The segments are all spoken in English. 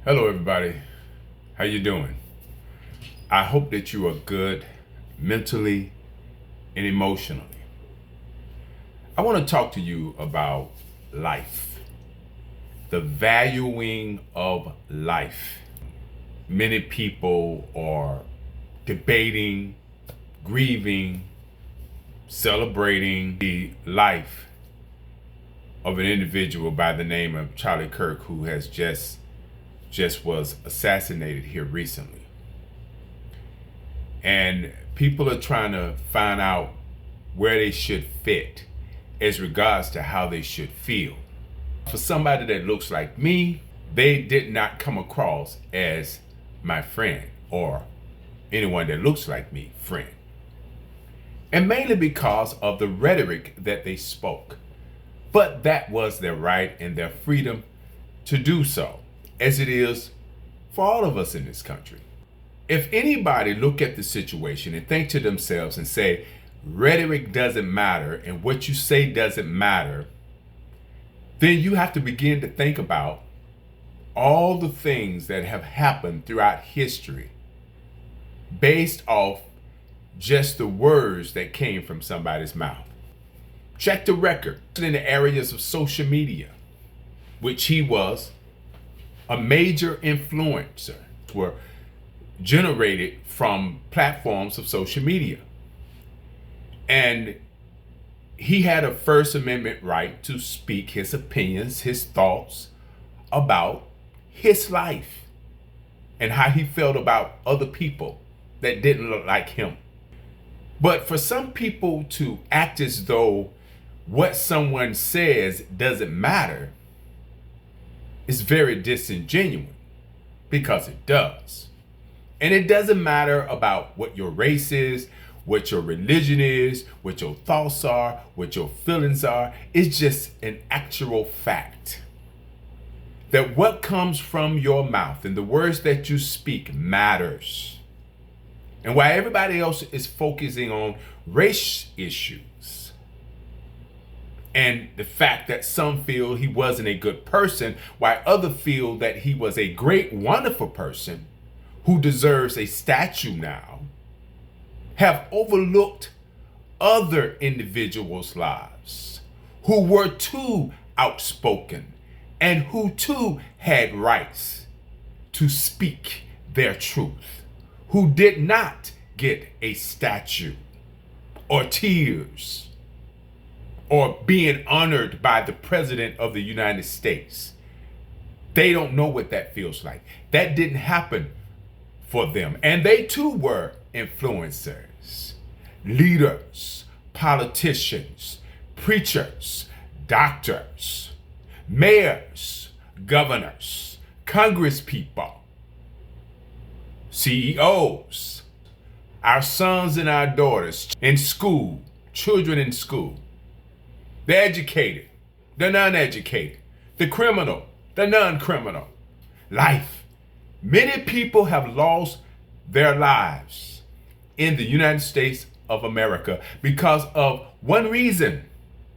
Hello everybody, how you doing? I hope that you are good mentally and emotionally. I want to talk to you about life, the valuing of life. Many people are debating, grieving, celebrating the life of an individual by the name of Charlie Kirk, who has just was assassinated here recently. And people are trying to find out where they should fit as regards to how they should feel. For somebody that looks like me, they did not come across as my friend or anyone that looks like me, friend. And mainly because of the rhetoric that they spoke. But that was their right and their freedom to do so, as it is for all of us in this country. If anybody look at the situation and think to themselves and say, rhetoric doesn't matter and what you say doesn't matter, then you have to begin to think about all the things that have happened throughout history based off just the words that came from somebody's mouth. Check the record in the areas of social media, which he was a major influencer, were generated from platforms of social media. And he had a First Amendment right to speak his opinions, his thoughts about his life and how he felt about other people that didn't look like him. But for some people to act as though what someone says doesn't matter is very disingenuous, because it does. And it doesn't matter about what your race is, what your religion is, what your thoughts are, what your feelings are. It's just an actual fact that what comes from your mouth and the words that you speak matters. And while everybody else is focusing on race issues and the fact that some feel he wasn't a good person, while others feel that he was a great, wonderful person who deserves a statue now, have overlooked other individuals' lives who were too outspoken and who too had rights to speak their truth, who did not get a statue or tears or being honored by the President of the United States. They don't know what that feels like. That didn't happen for them. And they too were influencers, leaders, politicians, preachers, doctors, mayors, governors, congresspeople, CEOs, our sons and our daughters in school, children in school, the educated, the non-educated, the criminal, the non-criminal. Life. Many people have lost their lives in the United States of America because of one reason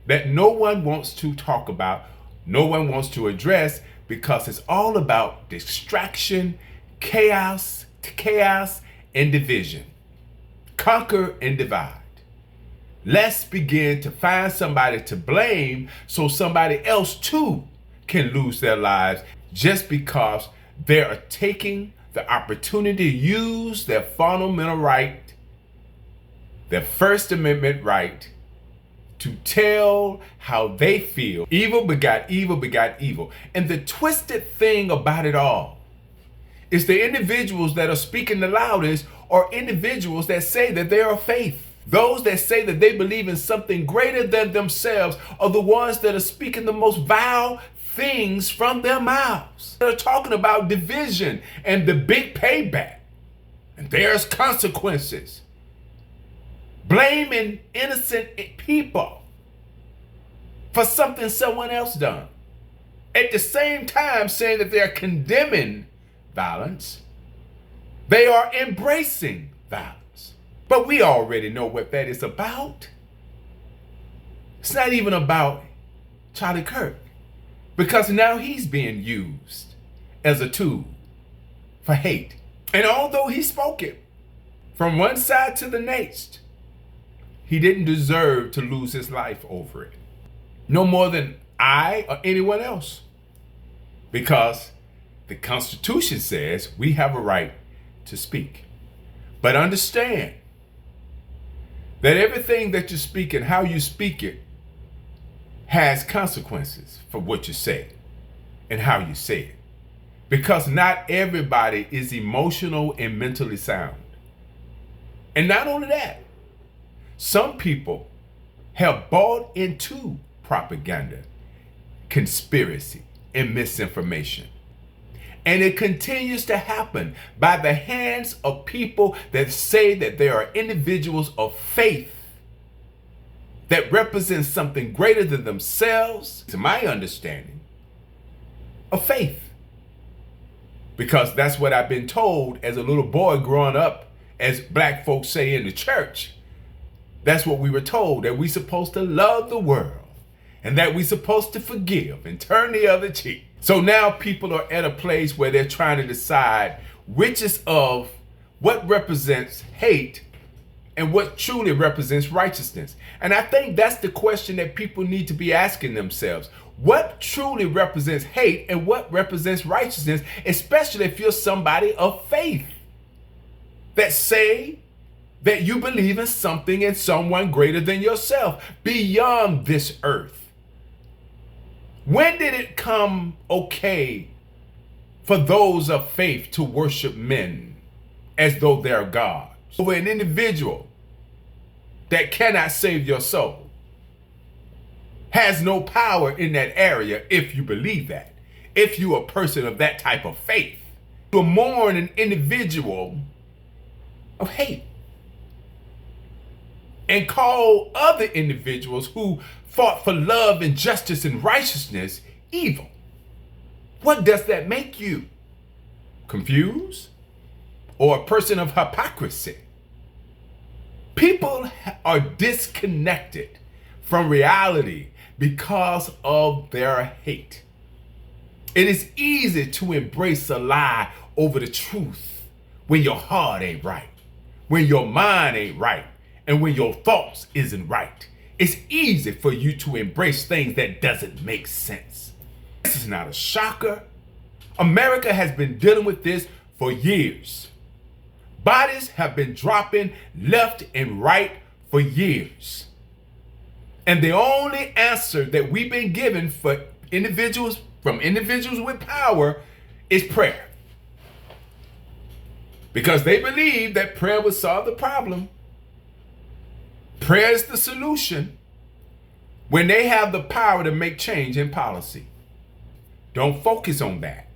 that no one wants to talk about, no one wants to address, because it's all about distraction, chaos, and division. Conquer and divide. Let's begin to find somebody to blame so somebody else too can lose their lives just because they are taking the opportunity to use their fundamental right, their First Amendment right, to tell how they feel. Evil begot evil begot evil. And the twisted thing about it all is the individuals that are speaking the loudest are individuals that say that they are of faith. Those that say that they believe in something greater than themselves are the ones that are speaking the most vile things from their mouths. They're talking about division and the big payback. And there's consequences. Blaming innocent people for something someone else done. At the same time saying that they're condemning violence, they are embracing violence. But we already know what that is about. It's not even about Charlie Kirk, because now he's being used as a tool for hate. And although he spoke it from one side to the next, he didn't deserve to lose his life over it. No more than I or anyone else. Because the Constitution says we have a right to speak. But understand that everything that you speak and how you speak it has consequences for what you say and how you say it. Because not everybody is emotional and mentally sound. And not only that, some people have bought into propaganda, conspiracy, and misinformation. And it continues to happen by the hands of people that say that they are individuals of faith that represent something greater than themselves, to my understanding, of faith. Because that's what I've been told as a little boy growing up, as black folks say in the church. That's what we were told, that we're supposed to love the world and that we're supposed to forgive and turn the other cheek. So now people are at a place where they're trying to decide which is of what represents hate and what truly represents righteousness. And I think that's the question that people need to be asking themselves. What truly represents hate and what represents righteousness, especially if you're somebody of faith that say that you believe in something and someone greater than yourself, beyond this earth. When did it come okay for those of faith to worship men as though they're gods over an individual that cannot save your soul? Has no power in that area if you believe that. If you're a person of that type of faith, to mourn an individual of hate and call other individuals who fought for love and justice and righteousness evil. What does that make you? Confused? Or a person of hypocrisy? People are disconnected from reality because of their hate. It is easy to embrace a lie over the truth when your heart ain't right, when your mind ain't right, and when your thoughts isn't right. It's easy for you to embrace things that doesn't make sense. This is not a shocker. America has been dealing with this for years. Bodies have been dropping left and right for years. And the only answer that we've been given from individuals with power is prayer. Because they believe that prayer will solve the problem. Prayer is the solution when they have the power to make change in policy. Don't focus on that.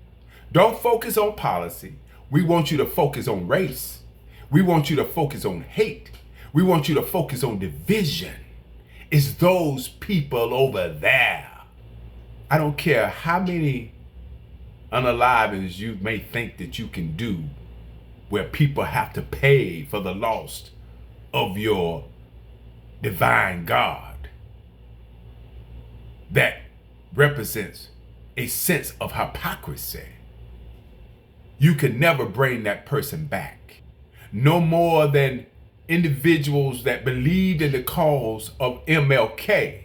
Don't focus on policy. We want you to focus on race. We want you to focus on hate. We want you to focus on division. It's those people over there. I don't care how many unalivings you may think that you can do where people have to pay for the loss of your divine God that represents a sense of hypocrisy. You could never bring that person back. No more than individuals that believed in the cause of MLK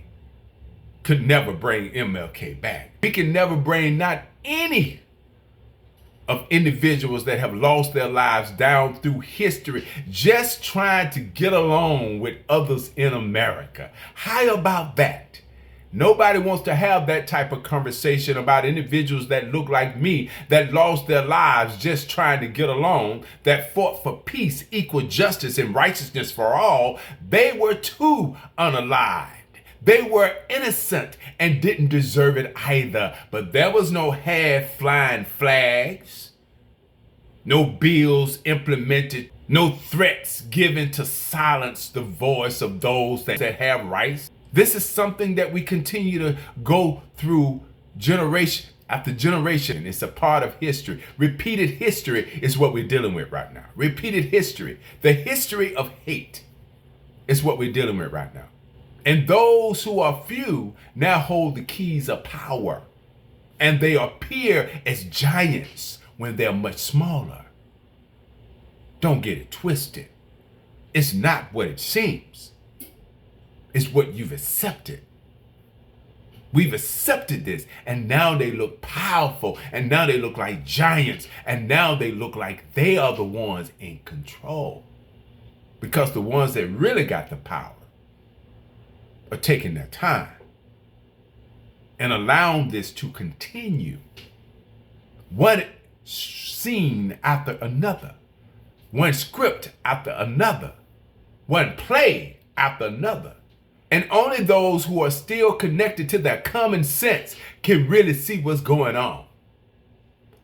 could never bring MLK back. We can never bring not any of individuals that have lost their lives down through history just trying to get along with others in America. How about that? Nobody wants to have that type of conversation about individuals that look like me, that lost their lives just trying to get along, that fought for peace, equal justice, and righteousness for all. They were too unalived. They were innocent and didn't deserve it either. But there was no flying flags, no bills implemented, no threats given to silence the voice of those that have rights. This is something that we continue to go through generation after generation. It's a part of history. Repeated history is what we're dealing with right now. Repeated history. The history of hate is what we're dealing with right now. And those who are few now hold the keys of power. And they appear as giants when they're much smaller. Don't get it twisted. It's not what it seems. It's what you've accepted. We've accepted this, and now they look powerful, and now they look like giants, and now they look like they are the ones in control. Because the ones that really got the power are taking their time and allowing this to continue. One scene after another, one script after another, one play after another. And only those who are still connected to their common sense can really see what's going on.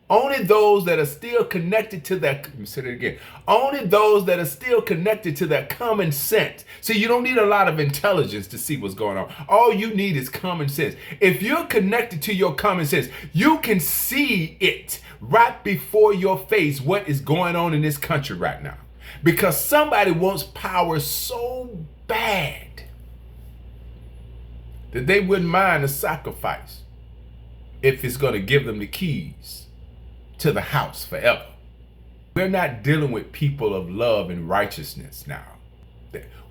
Only those that are still connected to their, let me say it again. Only those that are still connected to their common sense. See, you don't need a lot of intelligence to see what's going on. All you need is common sense. If you're connected to your common sense, you can see it right before your face, what is going on in this country right now. Because somebody wants power so bad that they wouldn't mind a sacrifice if it's going to give them the keys to the house forever. We're not dealing with people of love and righteousness now.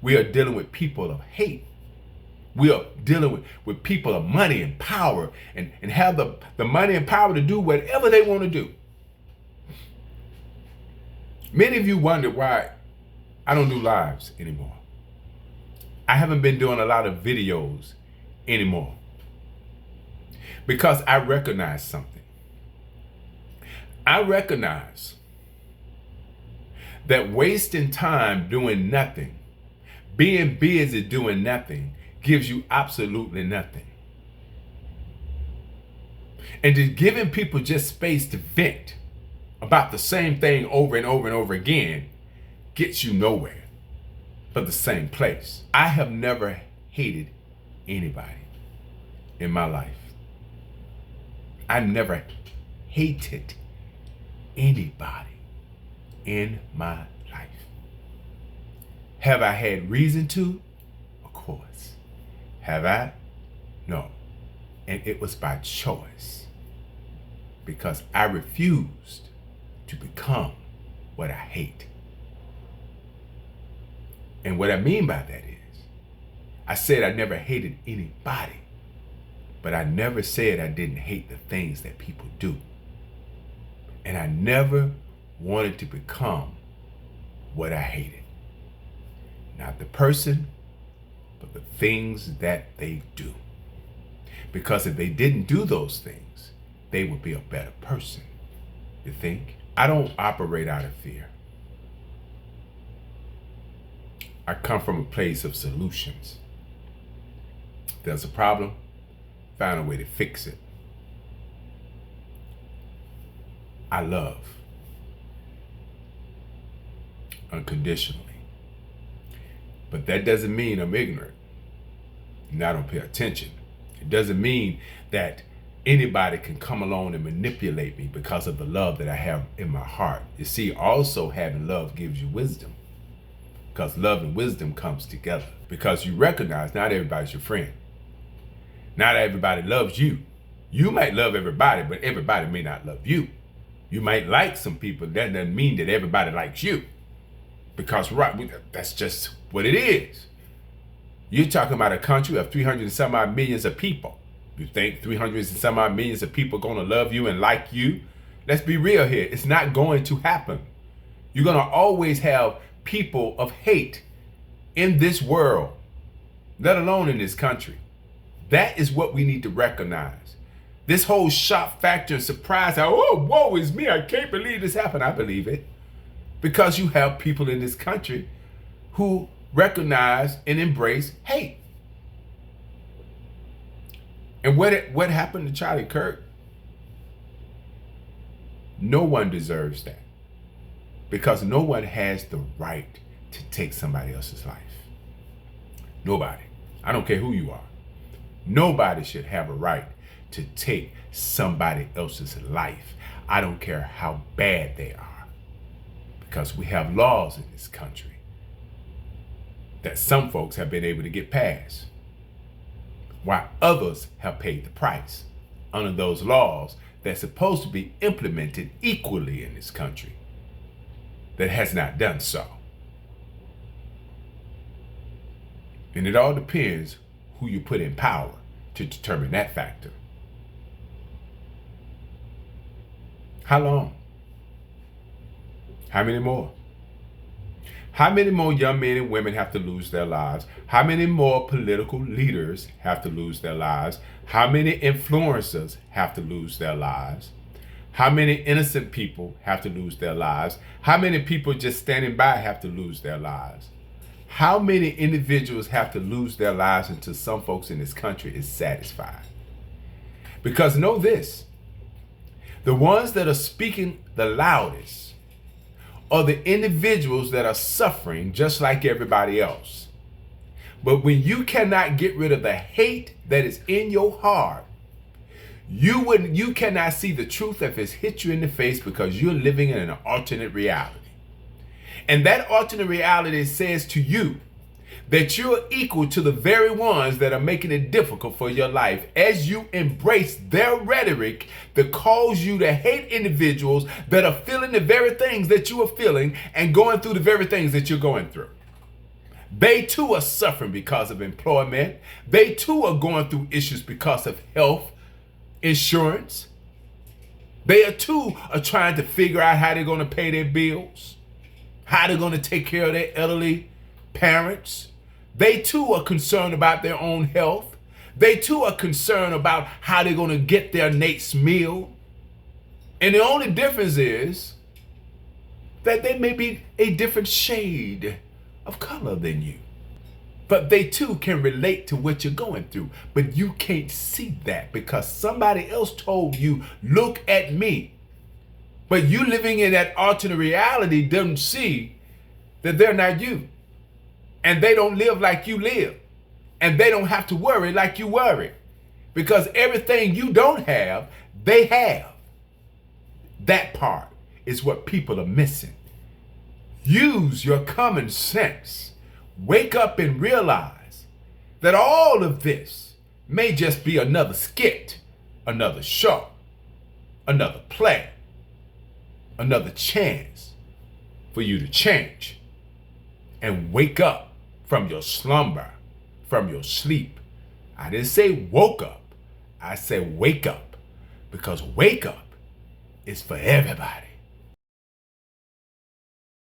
We are dealing with people of hate. We are dealing with people of money and power and have the money and power to do whatever they want to do. Many of you wonder why I don't do lives anymore. I haven't been doing a lot of videos anymore because I recognize something. I recognize that wasting time doing nothing, being busy doing nothing, gives you absolutely nothing. And just giving people just space to vent about the same thing over and over and over again gets you nowhere but the same place. I have never hated anybody in my life. I never hated anybody in my life. Have I had reason to? Of course. Have I? No. And it was by choice, because I refused to become what I hate. And what I mean by that is, I said I never hated anybody, but I never said I didn't hate the things that people do. And I never wanted to become what I hated. Not the person, but the things that they do. Because if they didn't do those things, they would be a better person. You think? I don't operate out of fear. I come from a place of solutions. If there's a problem, find a way to fix it. I love unconditionally. But that doesn't mean I'm ignorant and I don't pay attention. It doesn't mean that anybody can come along and manipulate me because of the love that I have in my heart. You see, also having love gives you wisdom, because love and wisdom comes together. Because you recognize not everybody's your friend. Not everybody loves you. You might love everybody, but everybody may not love you. You might like some people. That doesn't mean that everybody likes you. Because that's just what it is. You're talking about a country of 300 and some odd millions of people. You think 300 and some odd millions of people are going to love you and like you? Let's be real here. It's not going to happen. You're going to always have people of hate in this world, let alone in this country. That is what we need to recognize. This whole shock factor and surprise, oh, woe is me, I can't believe this happened. I believe it. Because you have people in this country who recognize and embrace hate. And what happened to Charlie Kirk? No one deserves that. Because no one has the right to take somebody else's life. Nobody. I don't care who you are. Nobody should have a right to take somebody else's life. I don't care how bad they are. Because we have laws in this country that some folks have been able to get past, while others have paid the price under those laws that's supposed to be implemented equally in this country that has not done so. And it all depends who you put in power to determine that factor. How long? How many more? How many more young men and women have to lose their lives? How many more political leaders have to lose their lives? How many influencers have to lose their lives? How many innocent people have to lose their lives? How many people just standing by have to lose their lives? How many individuals have to lose their lives until some folks in this country is satisfied? Because know this, the ones that are speaking the loudest are the individuals that are suffering just like everybody else. But when you cannot get rid of the hate that is in your heart, you cannot see the truth if it's hit you in the face, because you're living in an alternate reality. And that alternate reality says to you that you're equal to the very ones that are making it difficult for your life, as you embrace their rhetoric that calls you to hate individuals that are feeling the very things that you are feeling and going through the very things that you're going through. They too are suffering because of employment. They too are going through issues because of health insurance. They too are trying to figure out how they're going to pay their bills, how they're going to take care of their elderly parents. They too are concerned about their own health. They too are concerned about how they're going to get their next meal. And the only difference is that they may be a different shade of color than you. But they too can relate to what you're going through. But you can't see that because somebody else told you, look at me. But you living in that alternate reality doesn't see that they're not you. And they don't live like you live. And they don't have to worry like you worry. Because everything you don't have, they have. That part is what people are missing. Use your common sense. Wake up and realize that all of this may just be another skit, another show, another play, another chance for you to change and wake up from your slumber, from your sleep. I didn't say woke up. I said wake up, because wake up is for everybody.